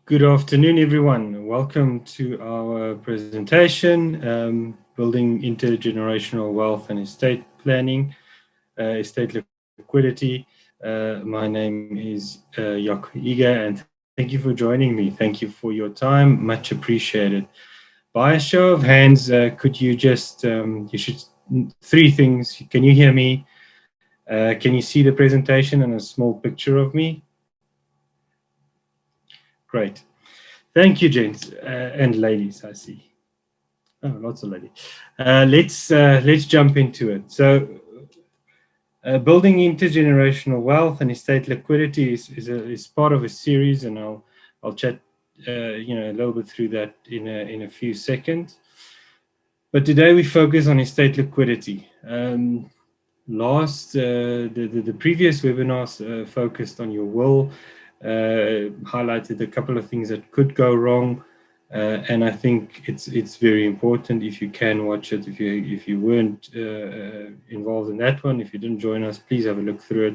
Good afternoon, everyone. Welcome to our presentation, Building Intergenerational Wealth and Estate Planning, Estate Liquidity. My name is Jaco Eagar, and thank you for joining me. Thank you for your time. Much appreciated. By a show of hands, could you just, three things. Can you hear me? Can you see the presentation and a small picture of me? Great. Thank you, gents and ladies, I see. Oh, lots of ladies. Let's jump into it. So, building intergenerational wealth and estate liquidity is part of a series, and I'll chat a little bit through that in a few seconds. But today we focus on estate liquidity. The previous webinars focused on your will, highlighted a couple of things that could go wrong. And I think it's very important. If you can watch it, if you weren't involved in that one, if you didn't join us, please have a look through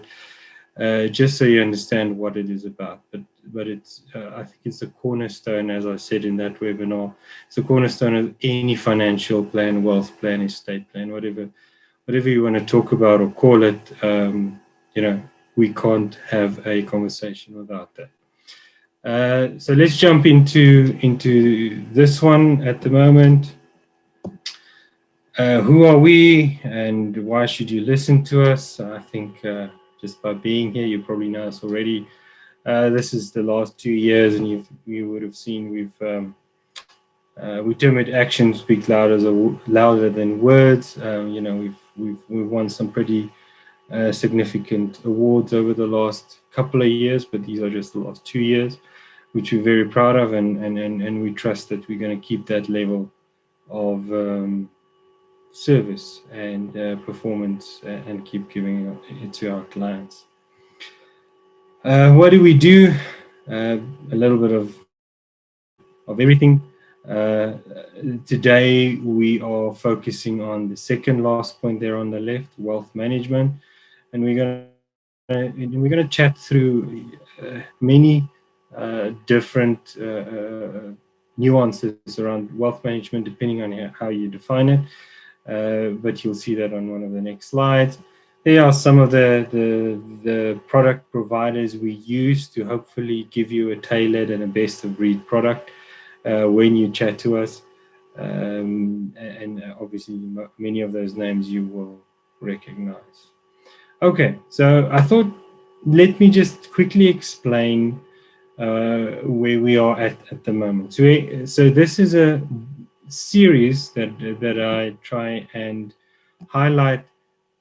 it, just so you understand what it is about. But it's I think it's a cornerstone, as I said in that webinar. It's a cornerstone of any financial plan, wealth plan, estate plan, whatever you want to talk about or call it. We can't have a conversation without that. So let's jump into this one at the moment. Who are we, and why should you listen to us? I think just by being here, you probably know us already. This is the last 2 years, and you would have seen we term it actions speak louder than words. We've won some pretty significant awards over the last couple of years, but these are just the last 2 years, which we're very proud of, and we trust that we're going to keep that level of service and performance and keep giving it to our clients. What do we do? A little bit of everything. Today we are focusing on the second last point there on the left, wealth management, and we're going to chat through many different nuances around wealth management, depending on how you define it. But you'll see that on one of the next slides. There are some of the product providers we use to hopefully give you a tailored and a best of breed product when you chat to us. And obviously many of those names you will recognize. Okay, so I thought, let me just quickly explain where we are at the moment. So this is a series that I try and highlight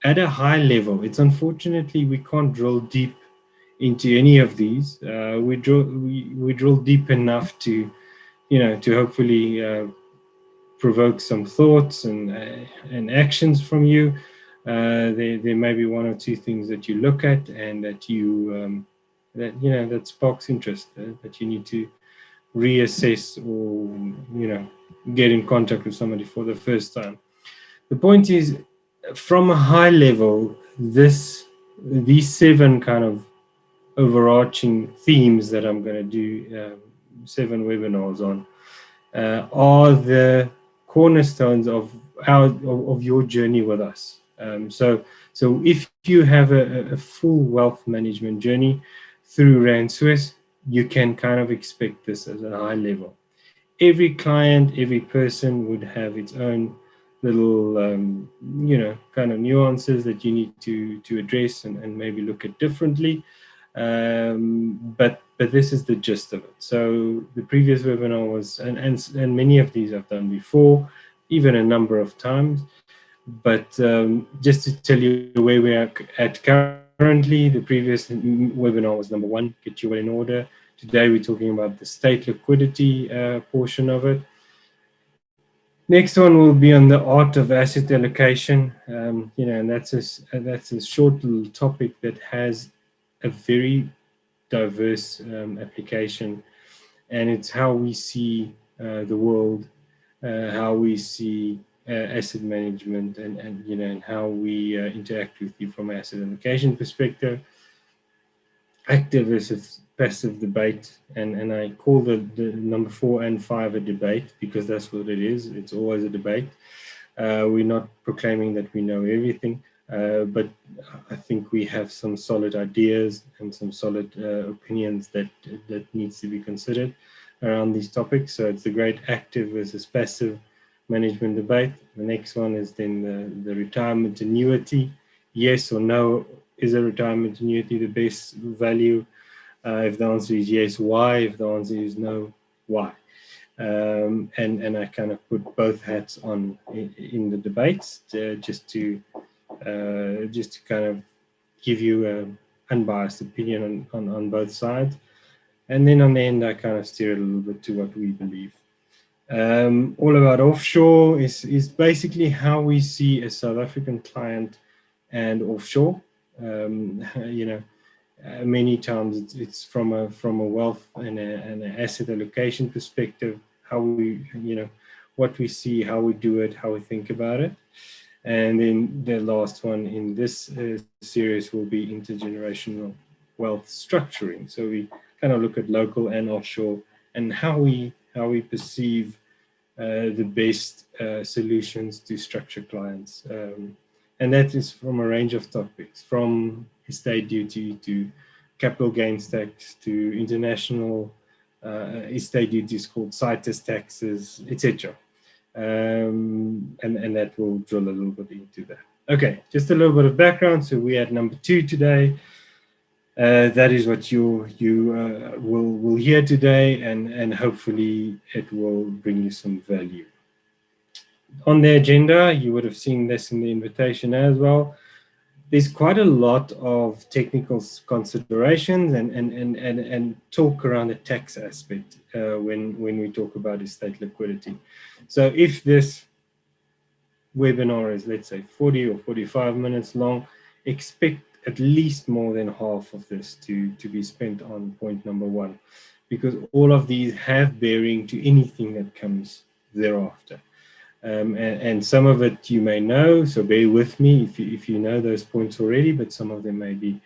at a high level. It's unfortunately we can't drill deep into any of these. We drill deep enough to hopefully provoke some thoughts and actions from you. There may be one or two things that you look at and that that sparks interest, that you need to reassess or get in contact with somebody for the first time. The point is, from a high level, these 7 kind of overarching themes that I'm going to do 7 webinars on are the cornerstones of your journey with us. So if you have a full wealth management journey through Rand Swiss, you can kind of expect this as a high level. Every client, every person would have its own little, kind of nuances that you need to address and maybe look at differently. But this is the gist of it. So the previous webinar was, and many of these I've done before, even a number of times. But just to tell you where we are at currently, the previous webinar was number 1, get your will in order. Today we're talking about the state liquidity portion of it. Next one will be on the art of asset allocation, and that's a short little topic that has a very diverse application, and it's how we see the world, how we see asset management, and how we interact with you from an asset allocation perspective. Active versus passive debate, and I call the number 4 and 5 a debate because that's what it is. It's always a debate. We're not proclaiming that we know everything, but I think we have some solid ideas and some solid opinions that needs to be considered around these topics. So it's the great active versus passive management debate. The next one is then the retirement annuity. Yes or no, is a retirement annuity the best value? If the answer is yes, why? If the answer is no, why? And I kind of put both hats on in the debates just to kind of give you an unbiased opinion on both sides. And then on the end, I kind of steer it a little bit to what we believe. All about offshore is basically how we see a South African client and offshore. Many times it's from a wealth and an asset allocation perspective, how we, what we see, how we do it, how we think about it. And then the last one in this series will be intergenerational wealth structuring. So we kind of look at local and offshore and how we perceive the best solutions to structure clients. And that is from a range of topics, from estate duty to capital gains tax to international estate duties called CITES taxes, etc. And that will drill a little bit into that. Okay, just a little bit of background. So we had number 2 today. That is what you will hear today, and hopefully it will bring you some value. On the agenda, you would have seen this in the invitation as well. There's quite a lot of technical considerations and talk around the tax aspect when we talk about estate liquidity. So if this webinar is, let's say, 40 or 45 minutes long, expect at least more than half of this to be spent on point number 1, because all of these have bearing to anything that comes thereafter. And some of it you may know, so bear with me if you know those points already, but some of them may be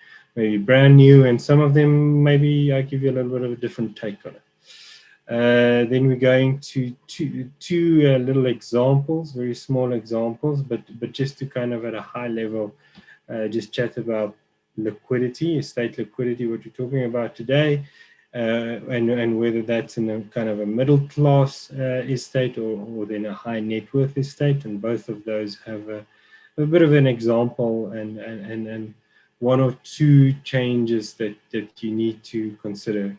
brand new, and some of them maybe I give you a little bit of a different take on it. Then we're going to two little examples, very small examples, but just to kind of at a high level just chat about liquidity, estate liquidity, what we're talking about today, and whether that's in a kind of a middle class estate or then a high net worth estate. And both of those have a bit of an example and 1 or 2 changes that you need to consider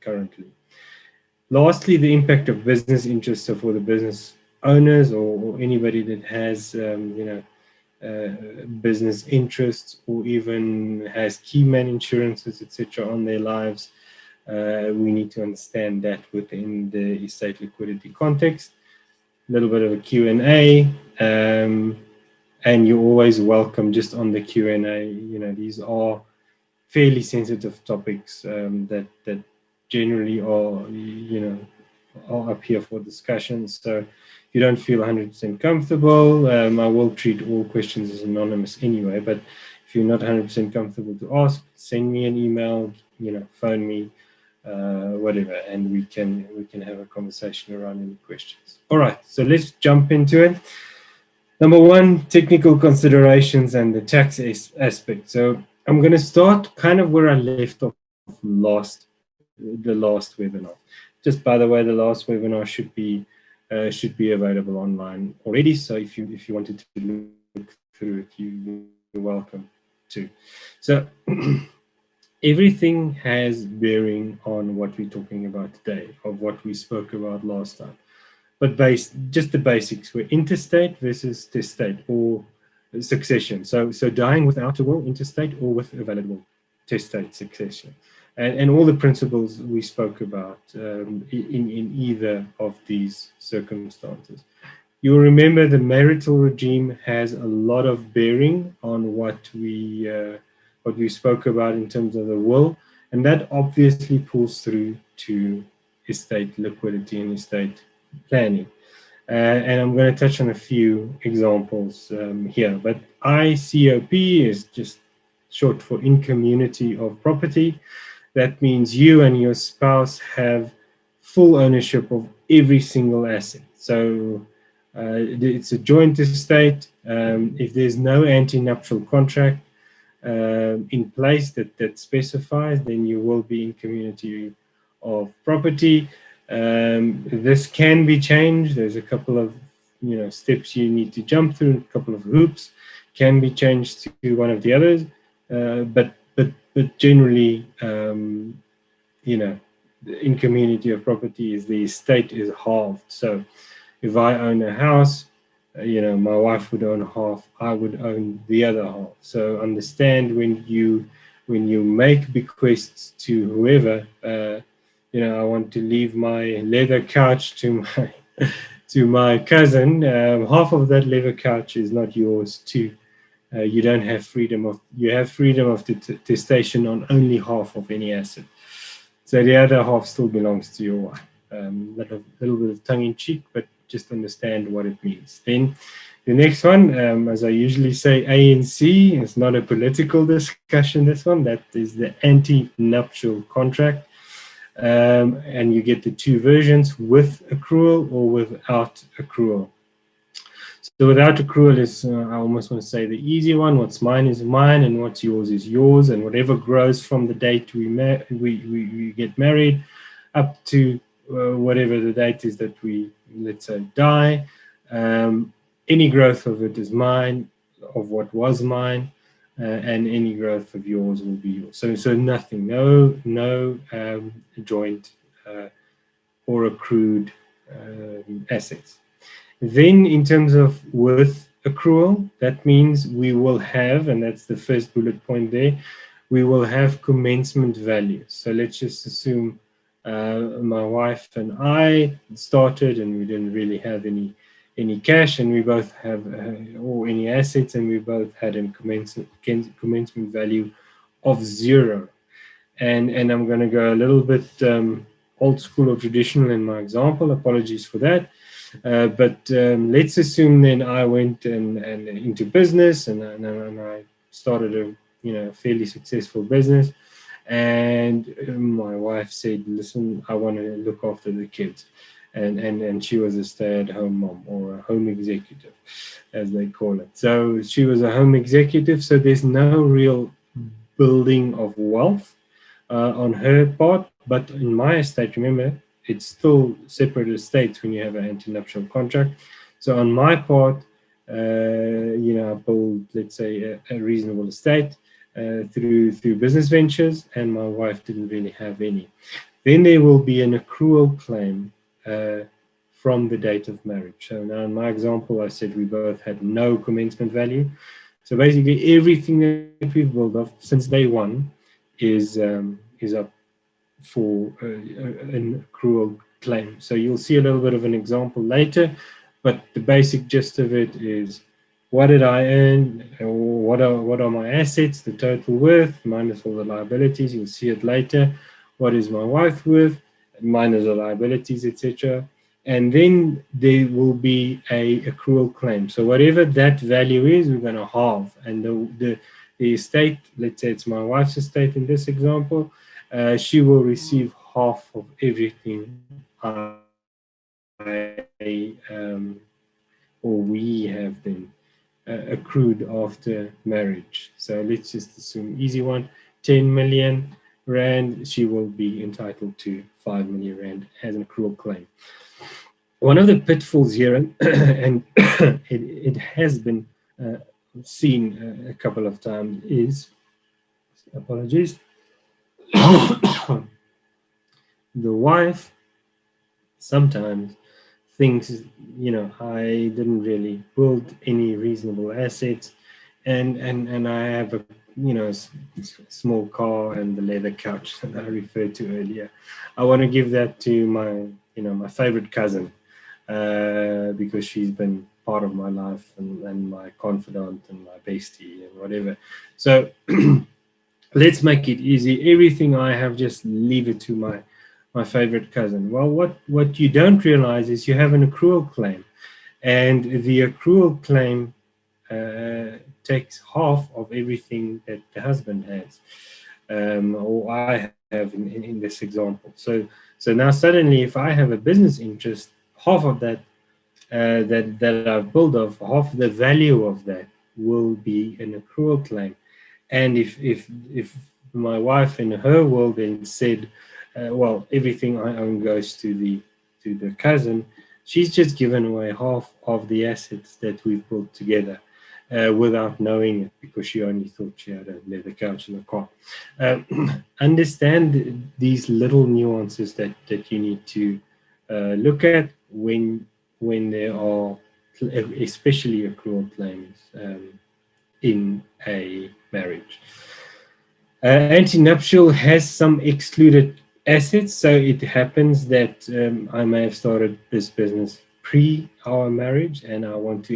currently. Lastly, the impact of business interests. So for the business owners or anybody that has business interests or even has key man insurances, etc., on their lives, we need to understand that within the estate liquidity context. A little bit of a Q&A, and you're always welcome just on the Q&A. These are fairly sensitive topics that generally are up here for discussion. So if you don't feel 100% comfortable, I will treat all questions as anonymous anyway, but if you're not 100% comfortable to ask, send me an email, phone me, whatever, and we can have a conversation around any questions. All right, so let's jump into it. Number 1, technical considerations and the tax aspect. So I'm going to start kind of where I left off the last webinar. Just by the way, the last webinar should be available online already. So if you wanted to look through it, you're welcome to. So everything has bearing on what we're talking about today, of what we spoke about last time. But just the basics were interstate versus testate or succession. So dying without a will, interstate, or with a valid will, testate succession. And all the principles we spoke about in either of these circumstances. You'll remember the marital regime has a lot of bearing on what we spoke about in terms of the will, and that obviously pulls through to estate liquidity and estate planning. And I'm going to touch on a few examples here, but ICOP is just short for in community of property. That means you and your spouse have full ownership of every single asset. So it's a joint estate. If there's no anti-nuptial contract in place that specifies, then you will be in community of property. This can be changed. There's a couple of steps you need to jump through, a couple of hoops. Can be changed to one of the others, but generally, in community of property is the estate is halved. So if I own a house, my wife would own half, I would own the other half. So understand when you make bequests to whoever, I want to leave my leather couch to my cousin. Half of that leather couch is not yours too. You don't have freedom of testation on only half of any asset. So the other half still belongs to your wife. Little bit of tongue in cheek, but just understand what it means. Then the next one, as I usually say, A and C, is not a political discussion. This one, that is the anti-nuptial contract. And you get the two versions, with accrual or without accrual. So without accrual is, I almost want to say, the easy one. What's mine is mine, and what's yours is yours. And whatever grows from the date we get married up to whatever the date is that we, let's say, die, any growth of it is mine, of what was mine, and any growth of yours will be yours. So nothing, no joint or accrued assets. Then in terms of with accrual, that means we will have, and that's the first bullet point there, we will have commencement value. So let's just assume my wife and I started and we didn't really have any cash, and we both have or any assets, and we both had a commencement value of 0. And I'm going to go a little bit old school or traditional in my example. Apologies for that. But let's assume then I went and into business and I started a fairly successful business, and my wife said, listen, I want to look after the kids, and she was a stay-at-home mom, or a home executive as they call it. So she was a home executive, so there's no real building of wealth on her part. But in my estate, remember, it's still separate estates when you have an anti-nuptial contract. So on my part, I build, let's say, a reasonable estate through business ventures, and my wife didn't really have any. Then there will be an accrual claim from the date of marriage. So now in my example, I said we both had no commencement value. So basically everything that we've built up since day one is up for an accrual claim. So you'll see a little bit of an example later, but the basic gist of it is, what did I earn, or what are my assets, the total worth minus all the liabilities. You'll see it later. What is my wife worth minus the liabilities, etc. And then there will be a accrual claim. So whatever that value is, we're going to halve. And the estate, let's say it's my wife's estate in this example, she will receive half of everything or we have then accrued after marriage. So let's just assume, easy one, 10 million rand, she will be entitled to 5 million rand as an accrual claim. One of the pitfalls here, and it has been seen a couple of times, is, apologies, the wife sometimes thinks, I didn't really build any reasonable assets, and I have a small car and the leather couch that I referred to earlier. I want to give that to my my favorite cousin, because she's been part of my life and my confidant and my bestie and whatever. So let's make it easy. Everything I have, just leave it to my favorite cousin. Well, what you don't realize is you have an accrual claim, and the accrual claim takes half of everything that the husband has, or I have in this example. So now suddenly, if I have a business interest, half of that that I've built of, half the value of that will be an accrual claim. And if my wife in her world then said, well, everything I own goes to the cousin, she's just given away half of the assets that we've built together. Without knowing it, because she only thought she had a leather couch and a car. Understand these little nuances that you need to look at when there are, especially accrual claims in a marriage. Anti-nuptial has some excluded assets, so it happens that I may have started this business pre our marriage, and I want to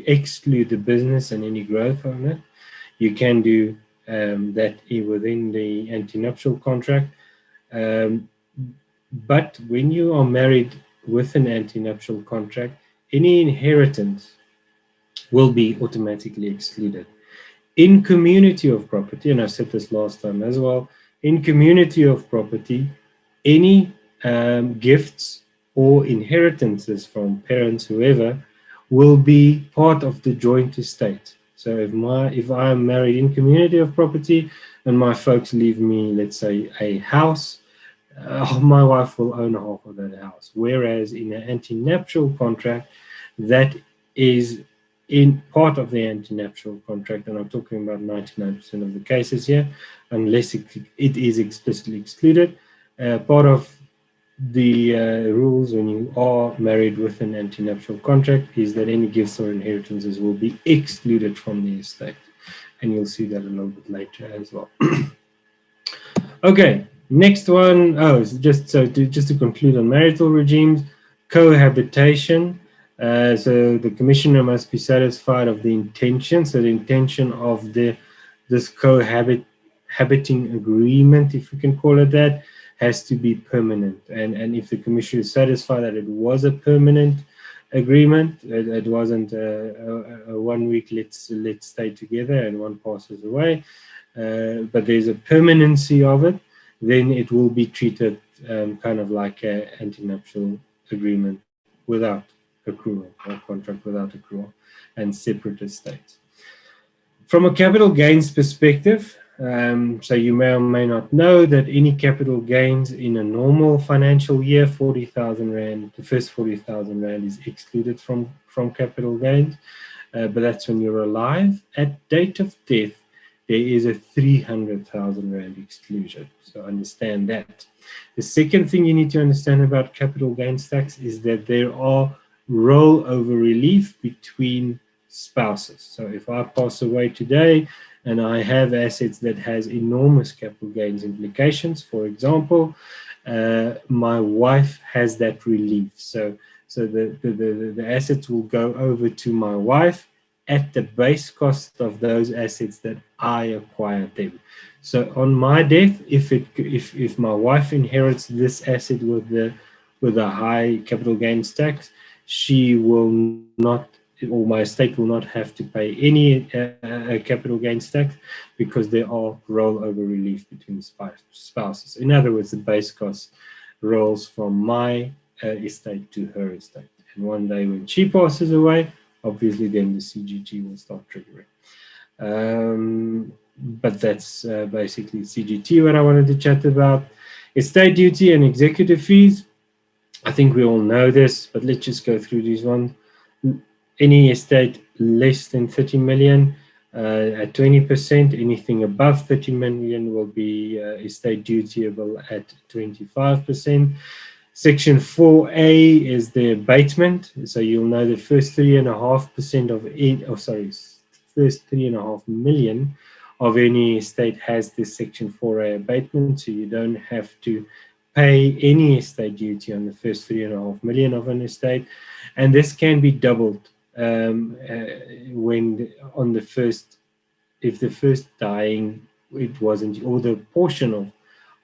exclude the business and any growth on it. You can do that within the anti-nuptial contract. But when you are married with an anti-nuptial contract, any inheritance will be automatically excluded. In community of property, and I said this last time as well, in community of property, any gifts or inheritances from parents, whoever, will be part of the joint estate. So if I am married in community of property and my folks leave me, let's say, a house, my wife will own half of that house. Whereas in an anti-nuptial contract, that is in part of the anti-nuptial contract, and I'm talking about 99% of the cases here, unless it is explicitly excluded. Part of the rules when you are married with an anti-nuptial contract is that any gifts or inheritances will be excluded from the estate, and you'll see that a little bit later as well. Okay, next one. Just to conclude on marital regimes, cohabitation. So the commissioner must be satisfied of the intention. So the intention of this cohabiting agreement, if we can call it that, has to be permanent. And if the commissioner is satisfied that it was a permanent agreement, it wasn't a 1 week let's stay together and one passes away, but there's a permanency of it, then it will be treated kind of like an anti-nuptial agreement without accrual, or contract without accrual, and separate estates. From a capital gains perspective, so you may or may not know that any capital gains in a normal financial year, 40,000 Rand, the first 40,000 Rand is excluded from capital gains, but that's when you're alive. At date of death, there is a 300,000 Rand exclusion. So understand that. The second thing you need to understand about capital gains tax is that there are rollover relief between spouses. So if I pass away today and I have assets that has enormous capital gains implications, for example, my wife has that relief. So the assets will go over to my wife at the base cost of those assets that I acquired them. So on my death, if my wife inherits this asset with a high capital gains tax, she will not, or my estate will not have to pay any capital gains tax, because there are rollover relief between spouses. In other words, the base cost rolls from my estate to her estate. And one day when she passes away, obviously then the CGT will start triggering. But that's basically CGT what I wanted to chat about. Estate duty and executive fees. I think we all know this, but let's just go through these ones. Any estate less than 30 million at 20%, anything above 30 million will be estate dutiable at 25%. Section 4A is the abatement. So you'll know the first 3.5% of it, first 3.5 million of any estate has this Section 4A abatement. So you don't have to pay any estate duty on the first 3.5 million of an estate, and this can be doubled when on the first, if the first dying it wasn't, or the portion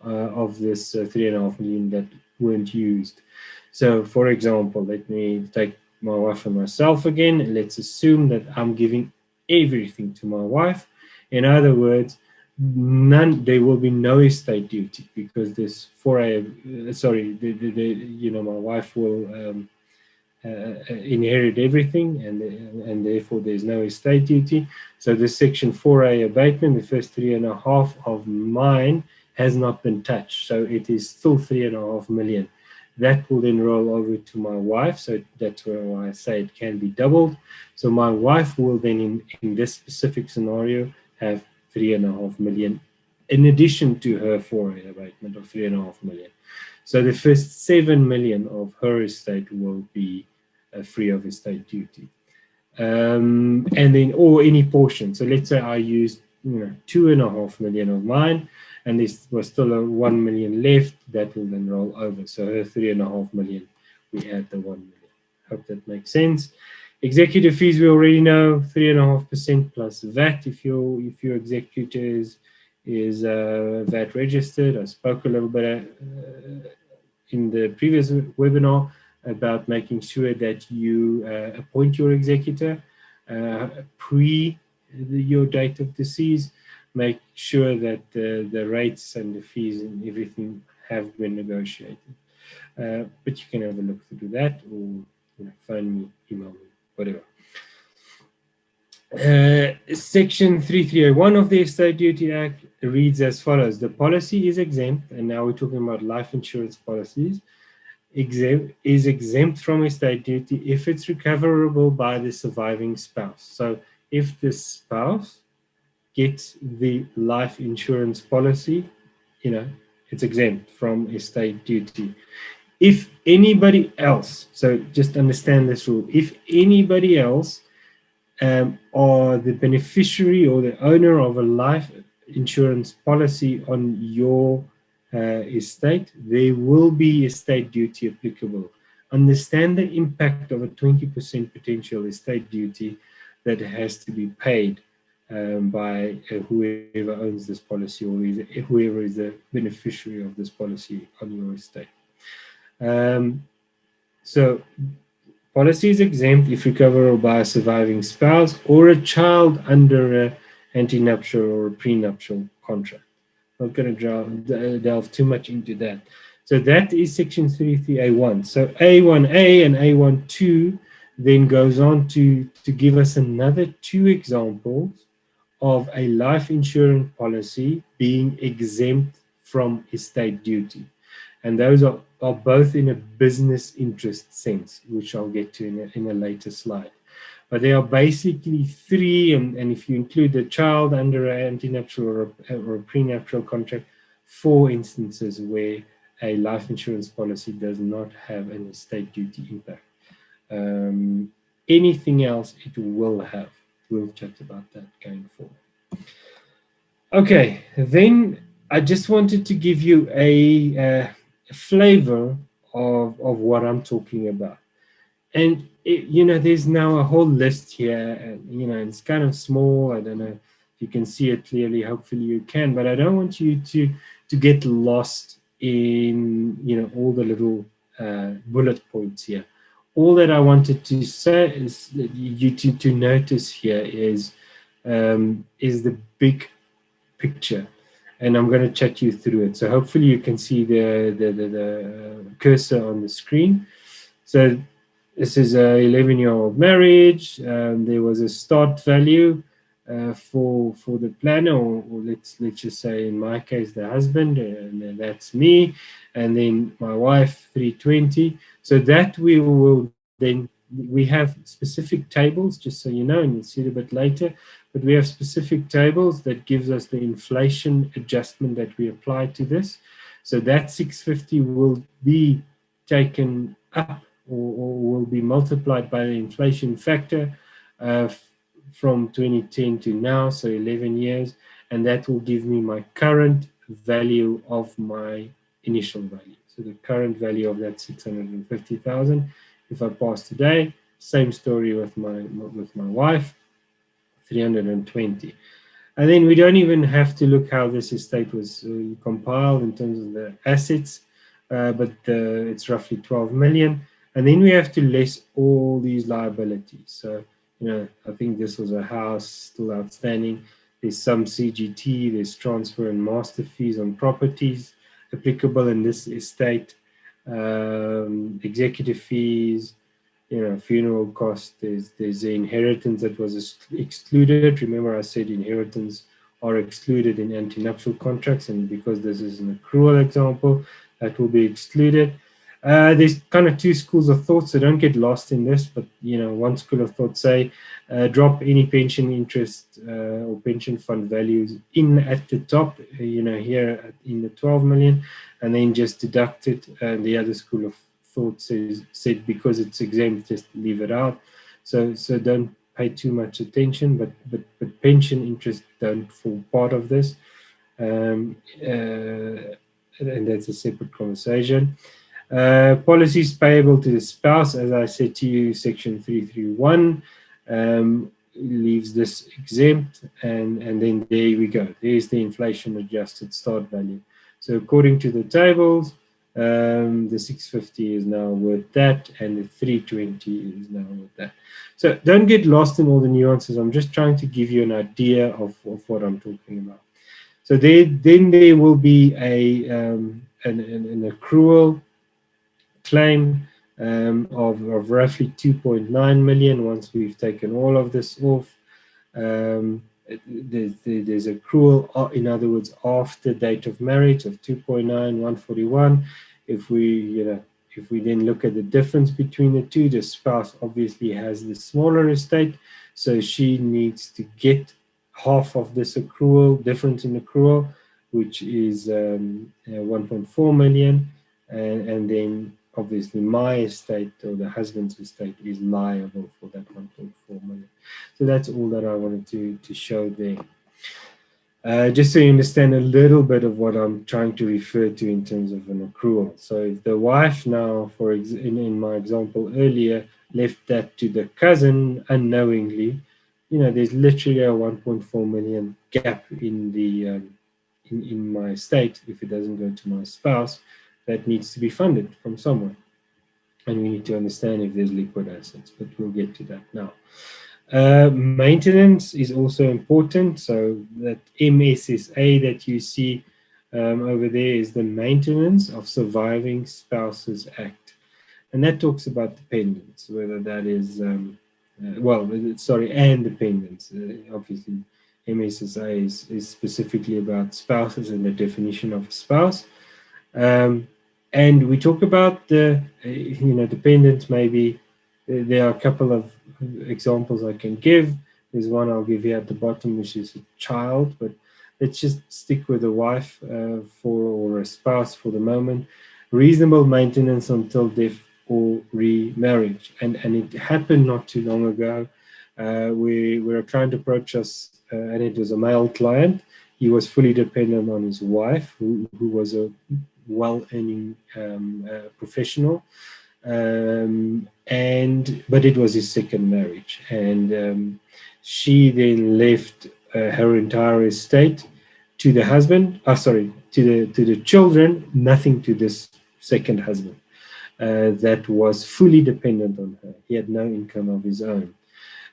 of this 3.5 million that weren't used. So, for example, let me take my wife and myself again. Let's assume that I'm giving everything to my wife. In other words, there will be no estate duty, because this 4A, sorry, my wife will inherit everything, and therefore there's no estate duty. So the section 4A abatement, the first 3.5 of mine, has not been touched, so it is still 3.5 million. That will then roll over to my wife, so that's why I say it can be doubled. So my wife will then, in this specific scenario, have 3.5 million in addition to her 4A abatement of 3.5 million. So the first 7 million of her estate will be free of estate duty. And then, or any portion. So let's say I used 2.5 million of mine, and there was still a 1 million left, that will then roll over. So her 3.5 million, we add the 1 million. Hope that makes sense. Executive fees, we already know, 3.5% plus VAT if your executor is VAT registered. I spoke a little bit in the previous webinar about making sure that you appoint your executor pre your date of decease. Make sure that the rates and the fees and everything have been negotiated. But you can have a look through that, or phone me, email me, whatever. Section 3301 of the Estate Duty Act reads as follows: the policy is exempt, and now we're talking about life insurance policies, is exempt from estate duty if it's recoverable by the surviving spouse. So if the spouse gets the life insurance policy, it's exempt from estate duty. If anybody else, so just understand this rule, if anybody else are the beneficiary or the owner of a life insurance policy on your estate, there will be estate duty applicable. Understand the impact of a 20% potential estate duty that has to be paid by whoever owns this policy, or whoever is the beneficiary of this policy on your estate. So policy is exempt if recoverable by a surviving spouse or a child under an antenuptial or a prenuptial contract. I'm not going to delve too much into that. So that is section 33A1. So A1A and A12 then goes on to give us another 2 examples of a life insurance policy being exempt from estate duty. And those are both in a business interest sense, which I'll get to in a later slide. But there are basically 3, and if you include the child under an antenuptial or a prenuptial contract, 4 instances where a life insurance policy does not have an estate duty impact. Anything else it will have. We'll chat about that going forward. Okay, then I just wanted to give you a flavor of what I'm talking about. And there's now a whole list here, and it's kind of small. I don't know if you can see it clearly. Hopefully you can, but I don't want you to get lost in all the little bullet points here. All that I wanted to say is that you to notice here is the big picture, and I'm going to chat you through it. So hopefully you can see the cursor on the screen. So this is a 11-year-old marriage. There was a start value for the planner, or let's just say in my case the husband, and that's me, and then my wife 320. So that we have specific tables, just so you know, and you'll see it a bit later. But we have specific tables that gives us the inflation adjustment that we apply to this. So that 650 will be taken up, or will be multiplied by the inflation factor from 2010 to now, so 11 years, and that will give me my current value of my initial value. So the current value of that 650,000. If I pass today, same story with my wife, 320. And then we don't even have to look how this estate was compiled in terms of the assets, but it's roughly 12 million. And then we have to less all these liabilities. So, I think this was a house still outstanding. There's some CGT, there's transfer and master fees on properties applicable in this estate, executive fees, funeral costs. There's the inheritance that was excluded. Remember, I said inheritance are excluded in anti-nuptial contracts, and because this is an accrual example, that will be excluded. There's kind of two schools of thought, so don't get lost in this. But one school of thought say drop any pension interest or pension fund values in at the top, here in the 12 million, and then just deduct it. And the other school of thought said because it's exempt, just leave it out. So don't pay too much attention. But pension interest don't form part of this, and that's a separate conversation. Policies payable to the spouse, as I said to you, section 331 leaves this exempt, and then there we go. There's the inflation adjusted start value. So according to the tables, the 650 is now worth that, and the 320 is now worth that. So don't get lost in all the nuances. I'm just trying to give you an idea of what I'm talking about. So then there will be an accrual claim of roughly 2.9 million once we've taken all of this off. There's accrual, in other words, after date of marriage of 2.9, 141. If we then look at the difference between the two, the spouse obviously has the smaller estate, so she needs to get half of this accrual, difference in accrual, which is 1.4 million, and then obviously my estate, or the husband's estate, is liable for that 1.4 million. So that's all that I wanted to show there. Just so you understand a little bit of what I'm trying to refer to in terms of an accrual. So if the wife now, in my example earlier, left that to the cousin unknowingly, there's literally a 1.4 million gap in the in my estate if it doesn't go to my spouse. That needs to be funded from somewhere. And we need to understand if there's liquid assets, but we'll get to that now. Maintenance is also important. So that MSSA that you see over there is the Maintenance of Surviving Spouses Act. And that talks about dependents, whether that is, and dependents. Obviously, MSSA is specifically about spouses and the definition of a spouse. And we talk about the, dependents. Maybe there are a couple of examples I can give. There's one I'll give you at the bottom, which is a child, but let's just stick with a wife or a spouse for the moment. Reasonable maintenance until death or remarriage. And it happened not too long ago. We were a client approached us, and it was a male client. He was fully dependent on his wife, who was a well-earning professional, but it was his second marriage, and she then left her entire estate to the husband. To the children, nothing to this second husband that was fully dependent on her. He had no income of his own.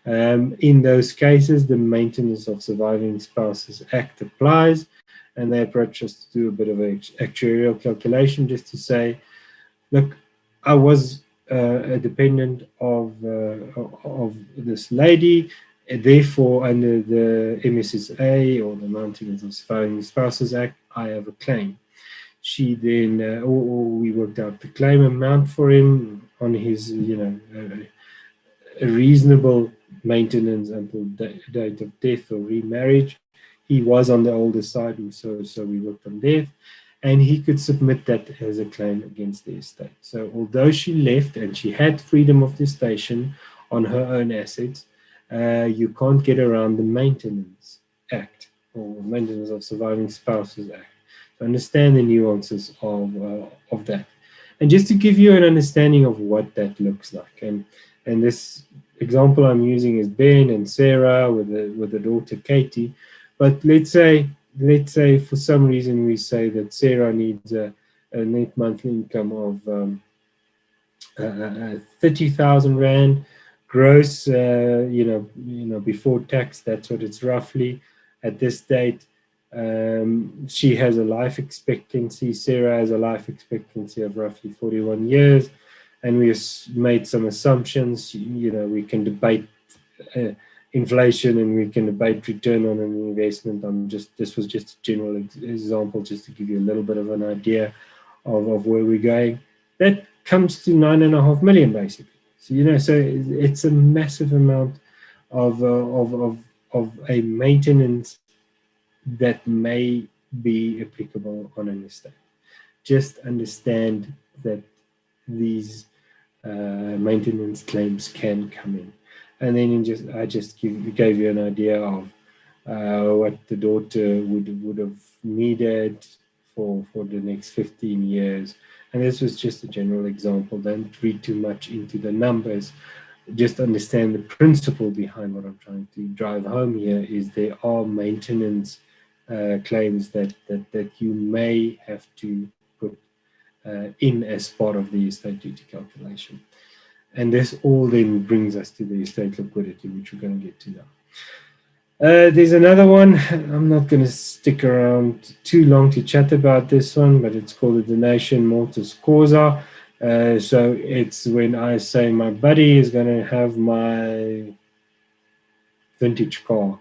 In those cases, the Maintenance of Surviving Spouses Act applies, and they approach us to do a bit of an actuarial calculation just to say, look, I was a dependent of this lady, therefore under the MSSA, or the Maintenance of Surviving Spouses Act, I have a claim. She then, we worked out the claim amount for him on his, a reasonable maintenance until date of death or remarriage. He was on the older side, and so we worked on death, and he could submit that as a claim against the estate. So although she left and she had freedom of gestation on her own assets, you can't get around the Maintenance Act, or Maintenance of Surviving Spouses Act. To understand the nuances of that. And just to give you an understanding of what that looks like. And this example I'm using is Ben and Sarah with the daughter Katie. But let's say for some reason we say that Sarah needs a net monthly income of 30,000 Rand, gross, before tax, that's what it's roughly at this date. She has a life expectancy, Sarah has a life expectancy of roughly 41 years, and we made some assumptions. We can debate inflation, and we can debate return on an investment. This was just a general example, just to give you a little bit of an idea of where we're going. That comes to 9.5 million basically. So it's a massive amount of a maintenance that may be applicable on an estate. Just understand that these maintenance claims can come in, and then I just gave you an idea of what the daughter would have needed for the next 15 years. And this was just a general example. Don't read too much into the numbers. Just understand the principle behind what I'm trying to drive home here is there are maintenance claims that you may have to put in as part of the estate duty calculation. And this all then brings us to the estate liquidity, which we're going to get to now. There's another one. I'm not going to stick around too long to chat about this one, but it's called a donation mortis causa. So it's when I say my buddy is going to have my vintage car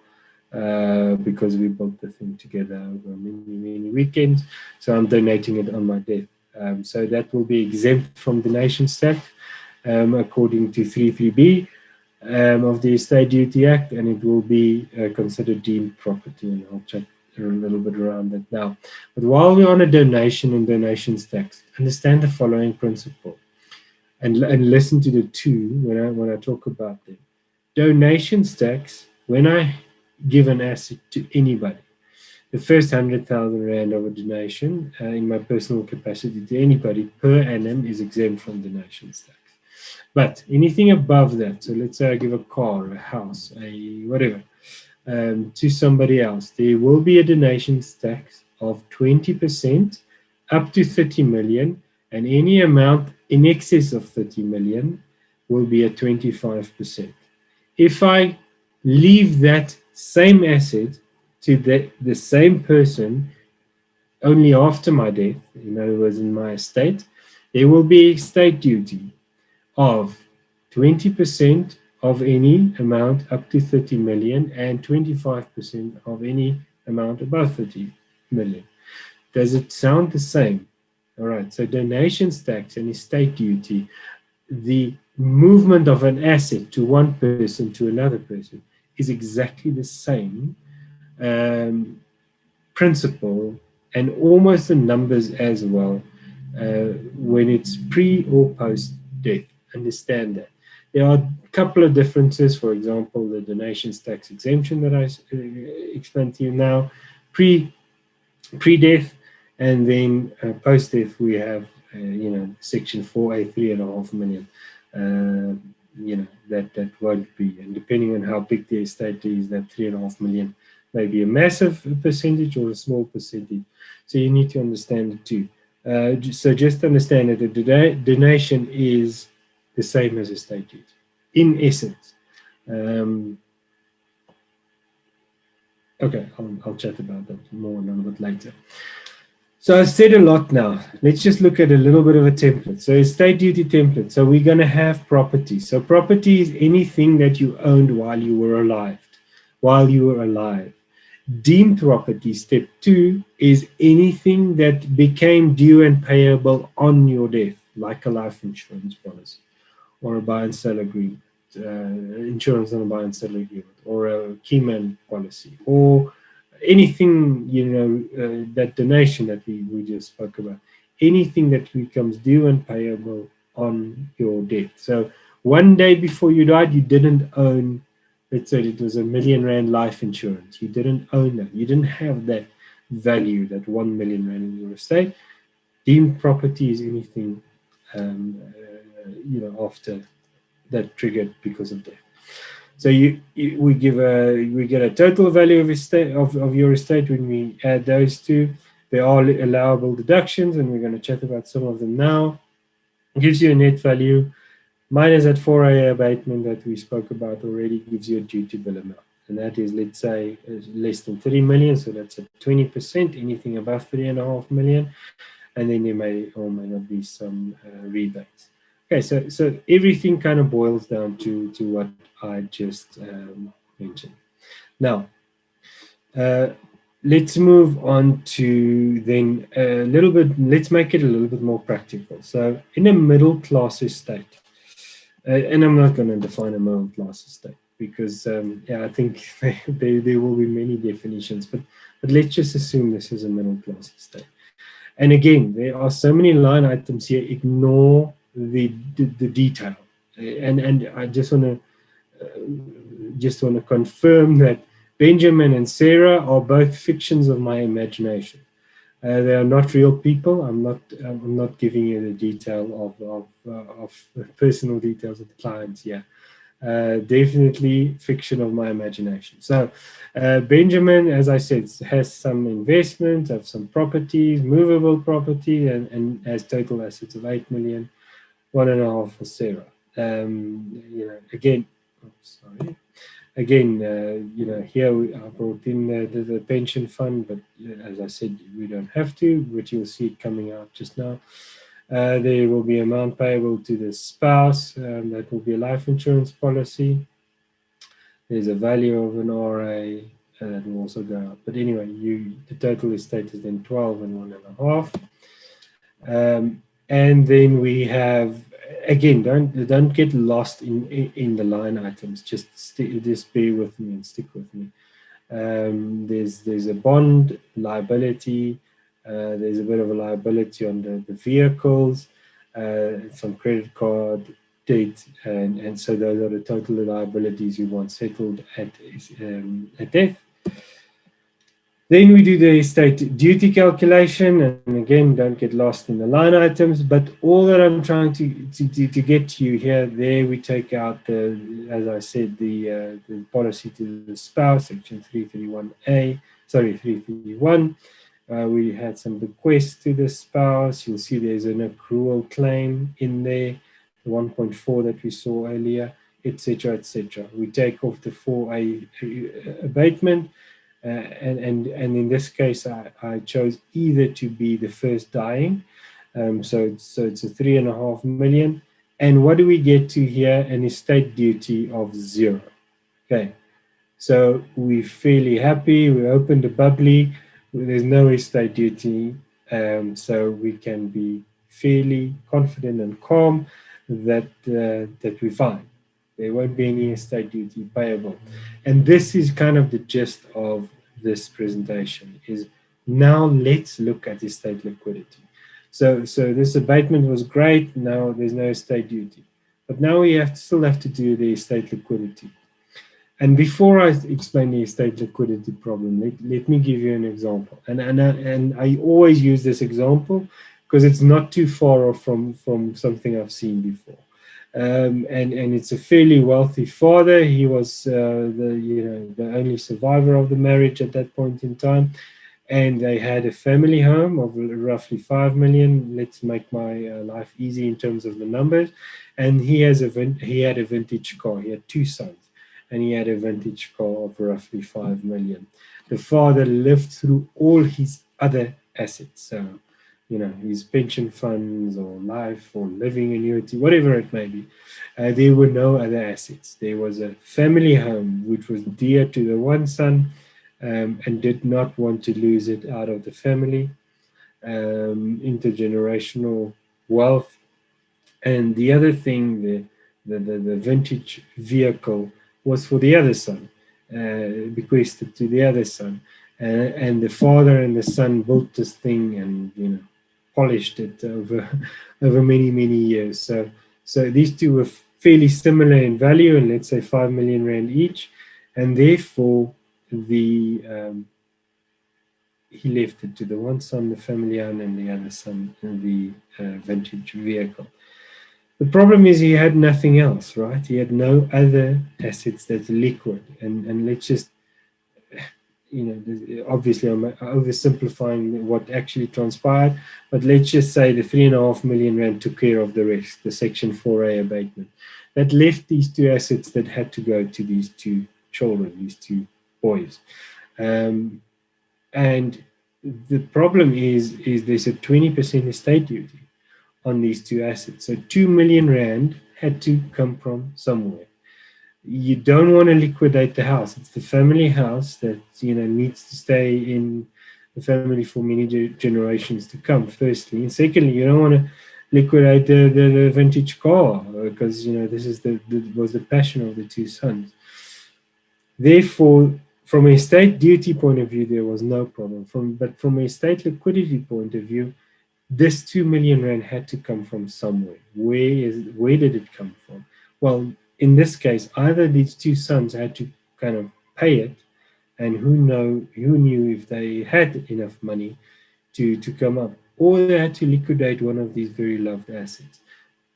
because we built the thing together over many weekends. So I'm donating it on my death. So that will be exempt from donation tax according to 33B. Of the Estate Duty Act, and it will be considered deemed property, and I'll chat a little bit around that now. But while we're on a donation and donations tax, understand the following principle, and listen to the two when I talk about them. Donations tax, when I give an asset to anybody, the first 100,000 Rand of a donation in my personal capacity to anybody per annum is exempt from donations tax. But anything above that, so let's say I give a car, a house, a whatever, to somebody else, there will be a donations tax of 20% up to 30 million, and any amount in excess of 30 million will be at 25%. If I leave that same asset to the same person only after my death, in other words, in my estate, there will be estate duty of 20% of any amount up to 30 million and 25% of any amount above 30 million. Does it sound the same? All right, so donations tax and estate duty, the movement of an asset to one person to another person is exactly the same principle and almost the numbers as well when it's pre or post death. Understand that. There are a couple of differences. For example, the donations tax exemption that I explained to you now, pre-death, and then post-death we have, Section 4A, 3.5 million. That won't be. And depending on how big the estate is, that 3.5 million may be a massive percentage or a small percentage. So you need to understand it too. So just understand that the donation is the same as estate duty, in essence. Okay, I'll chat about that more a little bit later. So I've said a lot now. Let's just look at a little bit of a template. So estate duty template. So we're going to have property. So property is anything that you owned while you were alive. Deemed property, step 2, is anything that became due and payable on your death, like a life insurance policy, or a buy and sell agreement, insurance on a buy and sell agreement, or a keyman policy, or anything, that donation that we just spoke about, anything that becomes due and payable on your death. So one day before you died, you didn't own, let's say it was R1 million life insurance. You didn't own that. You didn't have that value, that 1 million Rand in your estate. Deemed property is anything, after that triggered because of death. So we get a total value of your estate when we add those two. There are allowable deductions, and we're going to chat about some of them now. It gives you a net value. minus that 4A abatement that we spoke about already gives you a due to bill amount. And that is, let's say, less than 30 million. So that's at 20%, anything above 3.5 million. And then there may or may not be some rebates. Okay, so everything kind of boils down to what I just mentioned. Now, let's move on to then a little bit, let's make it a little bit more practical. So in a middle class estate, and I'm not going to define a middle class estate because yeah, I think there will be many definitions, but let's just assume this is a middle class estate. And again, there are so many line items here, ignore the detail. And I just want to confirm that Benjamin and Sarah are both fictions of my imagination. They are not real people. I'm not giving you the detail of personal details of the clients here. Definitely fiction of my imagination. So Benjamin, as I said, has some investment, have some properties, movable property, and has total assets of 8 million, 1.5 for Sarah. Again, sorry. Again, here I brought in the pension fund, but as I said, we don't have to, but you'll see it coming out just now. There will be amount payable to the spouse. That will be a life insurance policy. There's a value of an RA that will also go up. But anyway, the total estate is then 12 and 1.5. And then we have, again, don't get lost in the line items. Just bear with me and stick with me. There's a bond liability. There's a bit of a liability on the vehicles, some credit card debt, and so those are the total liabilities you want settled at death. Then we do the estate duty calculation, and again, don't get lost in the line items. But all that I'm trying to get to you here, there we take out as I said, the policy to the spouse, section 331A, sorry, 331. We had some bequests to the spouse. You'll see there's an accrual claim in there, the 1.4 that we saw earlier, etc., etc. We take off the 4A abatement. And in this case, I chose either to be the first dying, so it's a 3.5 million. And what do we get to here? An estate duty of 0. Okay, so we're fairly happy. We opened a bubbly. There's no estate duty, so we can be fairly confident and calm that we're fine. There won't be any estate duty payable. And this is kind of the gist of this presentation, is now let's look at estate liquidity. So this abatement was great. Now there's no estate duty. But now we still have to do the estate liquidity. And before I explain the estate liquidity problem, let me give you an example. And I always use this example because it's not too far off from something I've seen before. And it's a fairly wealthy father. He was the only survivor of the marriage at that point in time, and they had a family home of roughly 5 million. Let's make my life easy in terms of the numbers. And he had a vintage car. He had 2 sons, and he had a vintage car of roughly 5 million. The father lived through all his other assets. So his pension funds or life or living annuity, whatever it may be. There were no other assets. There was a family home which was dear to the one son and did not want to lose it out of the family. Intergenerational wealth. And the other thing, the vintage vehicle was for the other son, bequeathed to the other son. And the father and the son built this thing and, polished it over many years. So these two were fairly similar in value, and let's say 5 million rand each, and therefore he left it to the one son, the family home, and the other son, the vintage vehicle. The problem is he had nothing else, right? He had no other assets that's liquid, and let's just obviously I'm oversimplifying what actually transpired, but let's just say the 3.5 million rand took care of the rest, the Section 4A abatement. That left these two assets that had to go to these two children, these two boys. And the problem is there's a 20% estate duty on these two assets. So 2 million rand had to come from somewhere. You don't want to liquidate the house. It's the family house that needs to stay in the family for many generations to come, firstly. And secondly, you don't want to liquidate the vintage car, because this is was the passion of the two sons. Therefore, from a estate duty point of view, there was no problem. But from a estate liquidity point of view, this 2 million rand had to come from somewhere. Where did it come from? Well, in this case, either these two sons had to kind of pay it, and who knew if they had enough money to come up, or they had to liquidate one of these very loved assets.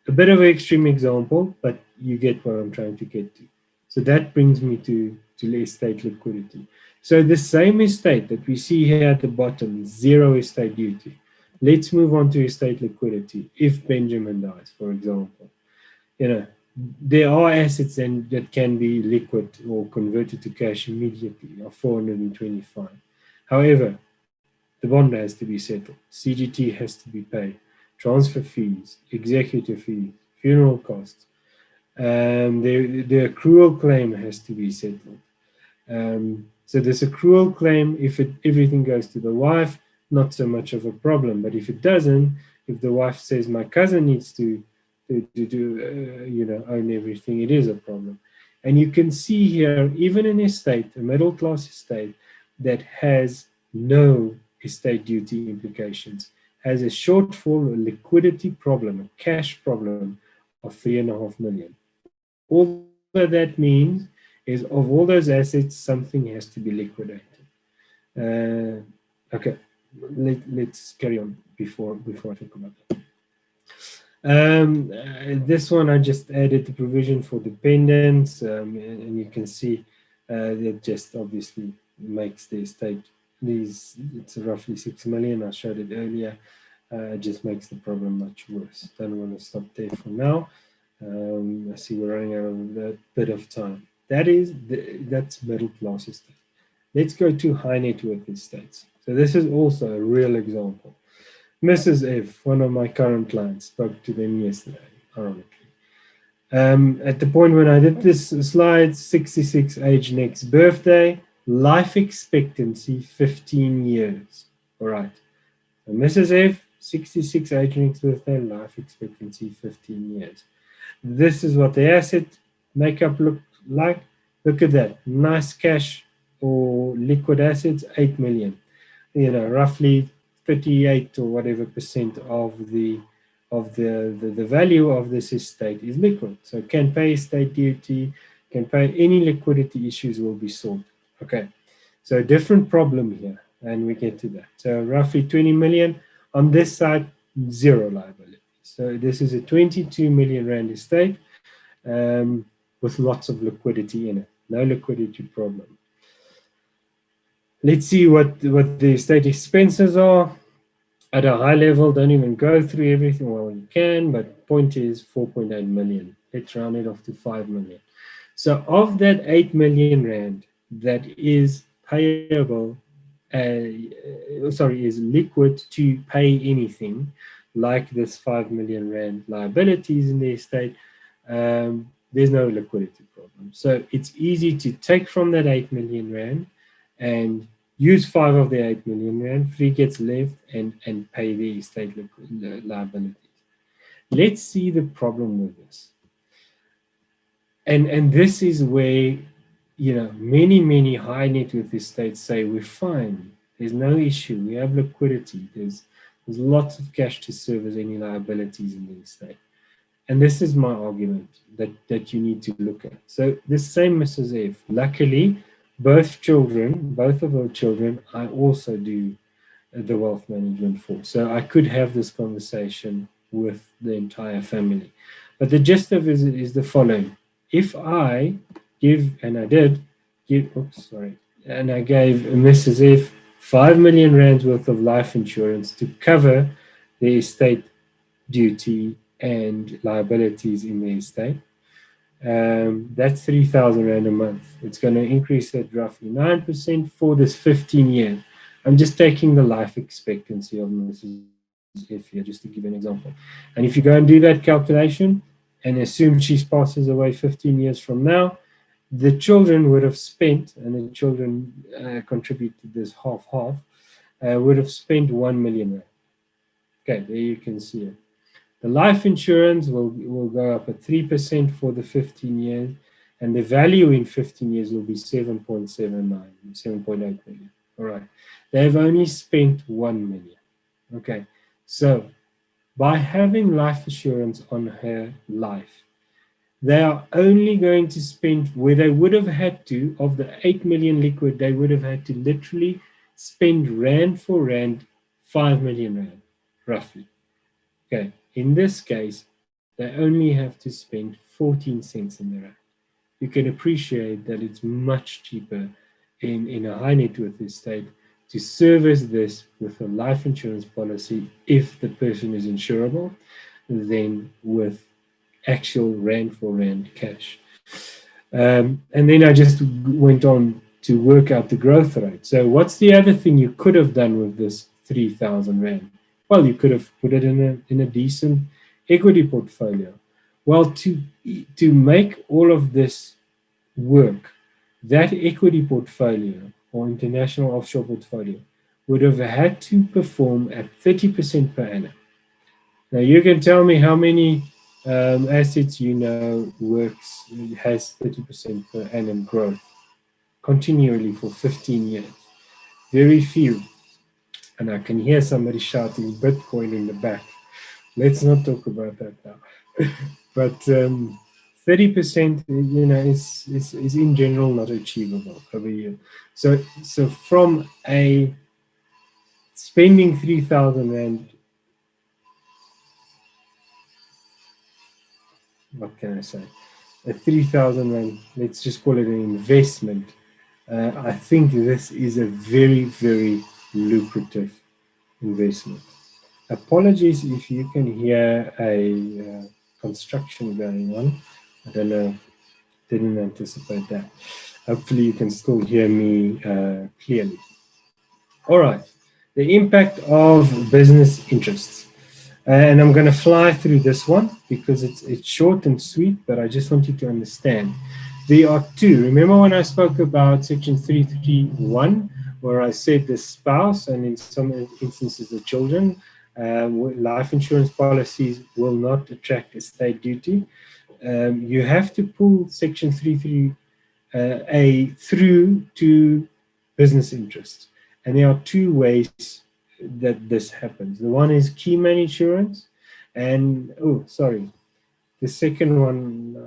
A bit of an extreme example, but you get what I'm trying to get to. So that brings me to estate liquidity. So the same estate that we see here at the bottom, zero estate duty. Let's move on to estate liquidity. If Benjamin dies, for example, there are assets that can be liquid or converted to cash immediately of 425. However, the bond has to be settled. CGT has to be paid. Transfer fees, executive fees, funeral costs. The accrual claim has to be settled. So this accrual claim, if everything goes to the wife, not so much of a problem. But if it doesn't, if the wife says my cousin needs to own everything, it is a problem. And you can see here, even an estate, a middle class estate that has no estate duty implications, has a shortfall, a liquidity problem, a cash problem of 3.5 million. All that means is, of all those assets, something has to be liquidated. Okay, let's carry on before I talk about that. This one, I just added the provision for dependents, and you can see that just obviously makes the estate, it's roughly 6 million, I showed it earlier. It just makes the problem much worse. Don't want to stop there for now. I see we're running out of a bit of time. That's middle class estate. Let's go to high net worth estates. So this is also a real example. Mrs. F, one of my current clients, spoke to them yesterday, ironically. At the point when I did this slide, 66 age next birthday, life expectancy 15 years. All right. So Mrs. F, 66 age next birthday, life expectancy 15 years. This is what the asset makeup look like. Look at that. Nice cash or liquid assets, 8 million. Roughly 38 or whatever percent of the value of this estate is liquid. So can pay estate duty, can pay any liquidity issues will be solved. Okay. So a different problem here, and we get to that. So roughly 20 million. On this side, zero liability. So this is a 22 million rand estate with lots of liquidity in it. No liquidity problem. Let's see what the estate expenses are. At a high level, don't even go through everything. Well, you can, but point is 4.8 million. Let's round it off to 5 million. So of that 8 million rand that is payable, is liquid to pay anything, like this 5 million rand liabilities in the estate, there's no liquidity problem. So it's easy to take from that 8 million rand and use 5 of the 8 million rand, 3 gets left, and pay the estate liabilities. Let's see the problem with this. And this is where many high net worth estates say we're fine. There's no issue. We have liquidity. There's lots of cash to service any liabilities in the estate. And this is my argument that you need to look at. So this same Mrs. F, luckily, both of our children, I also do the wealth management for. So I could have this conversation with the entire family. But the gist of it is the following. If I give, and I did give, and I gave Mrs. F 5 million rands worth of life insurance to cover the estate duty and liabilities in the estate. That's 3,000 rand a month. It's going to increase at roughly 9% for this 15 years. I'm just taking the life expectancy of Mrs. F here, just to give an example. And if you go and do that calculation and assume she passes away 15 years from now, the children would have spent, and the children contributed this half-half, would have spent 1 million rand. Okay, there you can see it. The life insurance will go up at 3% for the 15 years, and the value in 15 years will be 7.79, 7.8 million. All right. They've only spent 1 million. Okay. So by having life insurance on her life, they are only going to spend where they would have had to, of the 8 million liquid, they would have had to literally spend rand for rand 5 million rand, roughly. Okay, in this case, they only have to spend 14 cents in the rand. You can appreciate that it's much cheaper in a high net worth estate to service this with a life insurance policy if the person is insurable than with actual rand for rand cash. And then I just went on to work out the growth rate. So what's the other thing you could have done with this 3,000 rand? Well, you could have put it in a decent equity portfolio. Well, to make all of this work, that equity portfolio or international offshore portfolio would have had to perform at 30% per annum. Now you can tell me how many assets you know has 30% per annum growth continually for 15 years. Very few. And I can hear somebody shouting Bitcoin in the back. Let's not talk about that now. But 30%, you know, is in general not achievable over here. So from a spending 3,000 rand, what can I say? A 3,000 rand, let's just call it an investment. I think this is a very, very lucrative investment. Apologies if you can hear a construction going on. I don't know, didn't anticipate that. Hopefully you can still hear me clearly. All right, the impact of business interests. And I'm going to fly through this one because it's short and sweet, but I just want you to understand. There are two. Remember when I spoke about section 331, where I said the spouse and in some instances the children, life insurance policies will not attract estate duty. You have to pull section 33A through to business interests. And there are two ways that this happens. The one is key man insurance, and the second one,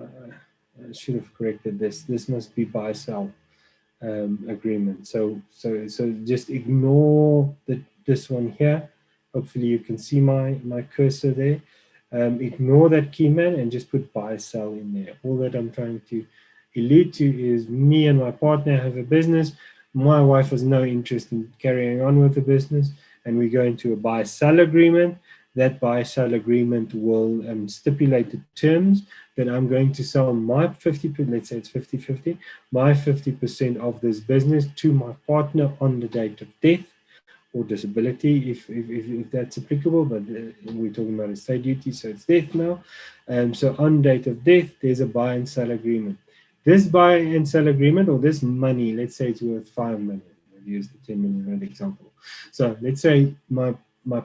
I should have corrected this. This must be buy-sell agreement. So just ignore this one here. Hopefully you can see my cursor there. Ignore that key man and just put buy-sell in there. All that I'm trying to allude to is me and my partner have a business. My wife has no interest in carrying on with the business, and we go into a buy-sell agreement. That buy-sell agreement will stipulate the terms that I'm going to sell my 50%, let's say it's 50-50, my 50% of this business to my partner on the date of death or disability, if that's applicable, but we're talking about estate duty, so it's death now. So on date of death, there's a buy and sell agreement. This buy and sell agreement, or this money, let's say it's worth 5 million. I'll use the 10 million rand example. So let's say my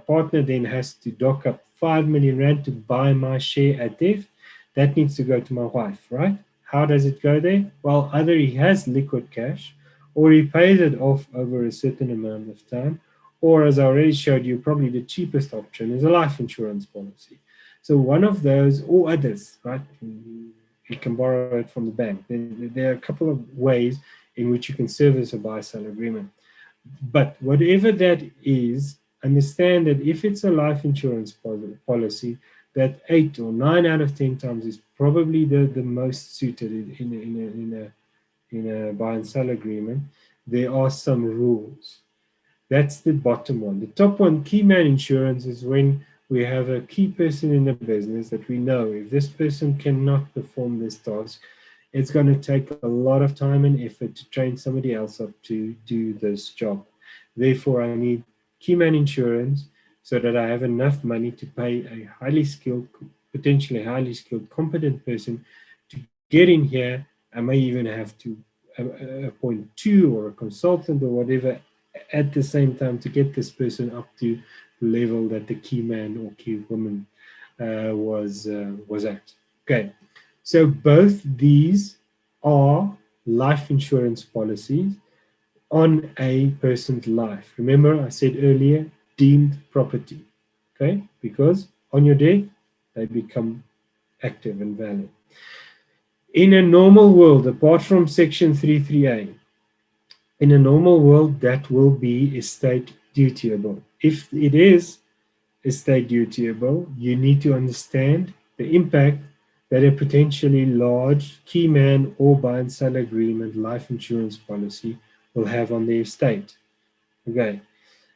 partner then has to dock up 5 million rand to buy my share at death. That needs to go to my wife, right? How does it go there? Well, either he has liquid cash, or he pays it off over a certain amount of time, or as I already showed you, probably the cheapest option is a life insurance policy. So one of those, or others, right? You can borrow it from the bank. There are a couple of ways in which you can service a buy-sell agreement. But whatever that is, understand that if it's a life insurance policy, that 8 or 9 out of 10 times is probably the most suited in a buy and sell agreement. there are some rules. That's the bottom one. The top one, key man insurance, is when we have a key person in the business that we know if this person cannot perform this task, it's going to take a lot of time and effort to train somebody else up to do this job. Therefore, I need key man insurance so that I have enough money to pay a highly skilled, potentially highly skilled, competent person to get in here. I may even have to appoint two or a consultant or whatever at the same time to get this person up to the level that the key man or key woman was at. Okay, so both these are life insurance policies on a person's life. Remember, I said earlier, deemed property. Okay, because on your death they become active and valid. In a normal world, apart from Section 33A, in a normal world, that will be estate dutiable. If it is estate dutiable, you need to understand the impact that a potentially large key man or buy and sell agreement life insurance policy will have on the estate. Okay,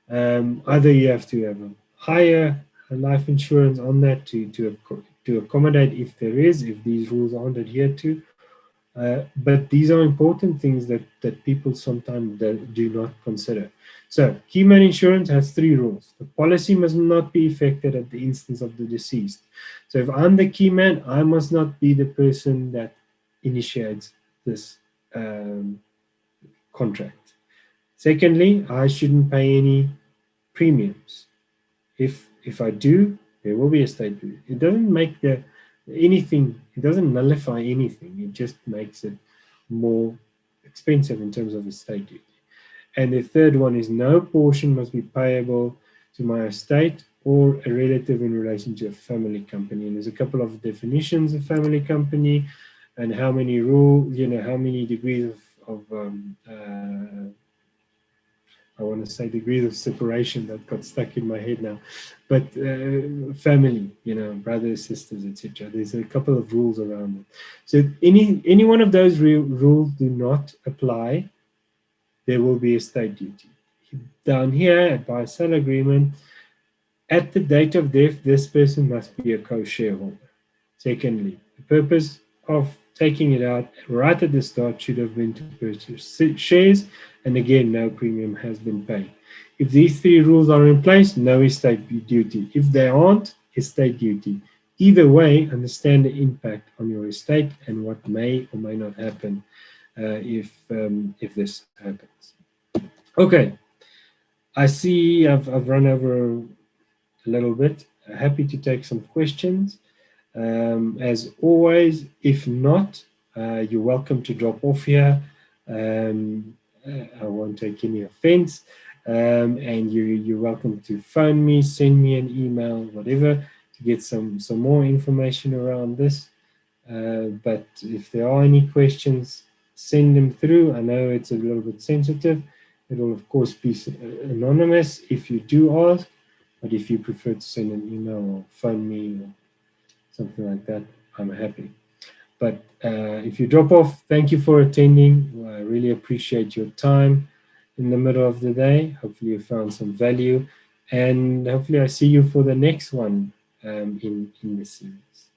either you have to have a higher life insurance on that to accommodate if these rules aren't adhered to, but these are important things that people sometimes do not consider. So, key man insurance has 3 rules. The policy must not be effected at the instance of the deceased. So, if I'm the key man, I must not be the person that initiates this contract. Secondly, I shouldn't pay any premiums. If I do, there will be a state duty. It doesn't make anything, it doesn't nullify anything. It just makes it more expensive in terms of estate duty. And the third one is no portion must be payable to my estate or a relative in relation to a family company. And there's a couple of definitions of family company and how many how many degrees of I want to say degrees of separation that got stuck in my head now, but family, brothers, sisters, etc. There's a couple of rules around it. So any one of those rules do not apply, there will be estate duty. Down here at buy-sell agreement, at the date of death, this person must be a co-shareholder. Secondly, the purpose of taking it out right at the start should have been to purchase shares, and again, no premium has been paid. If these 3 rules are in place, no estate duty. If they aren't, estate duty. Either way, understand the impact on your estate and what may or may not happen if this happens. Okay, I see I've run over a little bit. Happy to take some questions. As always, if not, you're welcome to drop off here. I won't take any offense. And you're welcome to phone me, send me an email, whatever, to get some more information around this. But if there are any questions, send them through. I know it's a little bit sensitive. It will, of course, be anonymous if you do ask. But if you prefer to send an email or phone me or something like that, I'm happy. But if you drop off, thank you for attending. I really appreciate your time in the middle of the day. Hopefully you found some value, and hopefully I see you for the next one in the series.